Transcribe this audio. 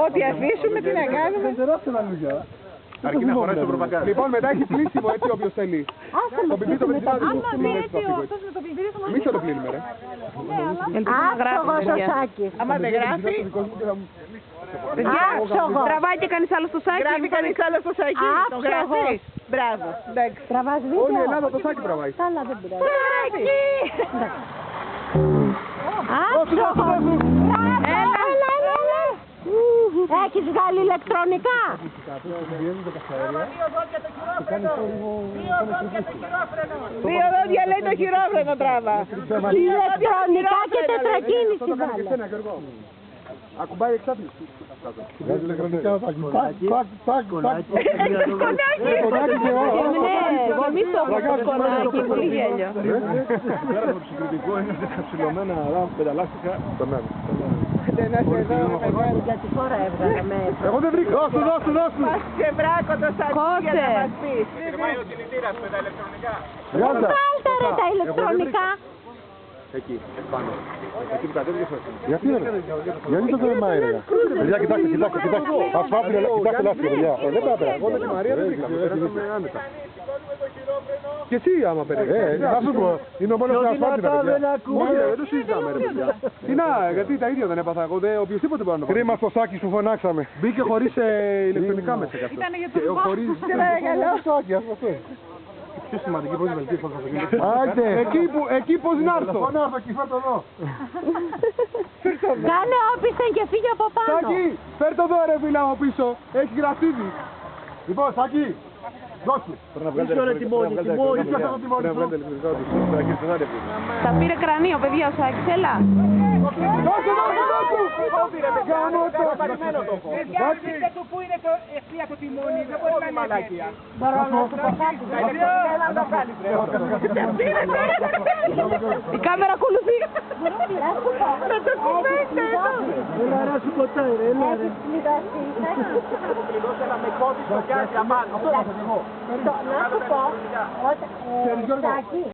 Ό,τι αφήσουμε, τι να κάνουμε. Αρκεί να χωράσει το προπαγκάρι. Λοιπόν, μετά έχει πλήσιμο έτσι όποιος θέλει. Το πιπί το βενζινάδι του. Εμείς θα το πλύνουμε, ρε. Άψογος ο Σάκης. Άμα δεν γράφει, Άψογος. Τραβάει και κανείς άλλο στο σάκι. γράφει κανείς άλλο στο σακί. Το γράφεις. Μπράβο. Εντάξει. Τραβάς βίντεο. Όλη η Ελλάδα το σάκι τραβάει. Καλά, δεν πειράζει. Σακί! Άψογος. Έλα. Έχεις βγάλει ηλεκτρονικά. Δύο δόντια λέει το χειρόφρενο τράβα. Ηλεκτρονικά και τετρακίνηση βάλε. Ακουμπάει εξάτληση. Εμείς το έχουμε σκονάκι, πολύ γέλιο. Πέρα από το συγκριτικό είναι τα ψηλωμένα πενταλάστιχα. Το μέρο. Για τη χώρα έβγαλα μέσα. Εγώ δεν βρήκα. Δώσου. Μας ξεβράκω το σακί για να μας πεις. Τερμάει ο κινητήρας με τα ηλεκτρονικά. Βάλτε ρε τα ηλεκτρονικά. Εκεί, πάνω. Εκεί που κατέβηκες όχι. Γιατί το τερμάει ρε. Παιδιά, κοιτάξτε. Ασφάλεια, κοιτάξτε λάστιχα, παιδιά. Δεν πάμε. Εγώ με τη Μαρία δεν βρήκαμε. Περάσαμε άνετα. Και εσύ άμα περίμενες. Θα σου πω, είναι ο μόνος που ασφάλεια, παιδιά. Όχι, δεν το συζητάμε ρε παιδιά. Τι να, γιατί τα ίδια δεν έπαθα εγώ, οποιοςδήποτε μπορεί να το πάρει. Κρίμα στο σάκι που φωνάξαμε. Μπήκε χωρίς ηλεκτρονικά μέσα κι αυτό. Ήταν για το χωρίς... Σάκι, ας πω. Πιο σημαντική πρώτη βελτίωση θα γίνει. Άντε. Εκεί πώς να έρθω. Πώς να έρθω εκεί, φέρ' το εδώ. Κάνε όπισθεν και φύγε από πάνω. Σάκη, φέρ' το εδώ ρε φίλα μου πίσω. Έχει γραφτίδι. Λοιπόν, Σάκη, δώσου. Πρέπει να βγάλετε ηλεκτρονικά του. Τα πήρε κρανίο, παιδιά, ο Σάκης, έλα. Δώσου. Κάνω το. Πείτε του που είναι το ευθεία το τιμόνι, δεν μπορεί να είναι μαλάκια. Η κάμερα ακολουθεί. Με το κουβέντε εδώ. Έχεις πληρώσει. Να με κόβεις το κάρι αμάν. Αυτό θα πω. Να σου πω, Σάκη,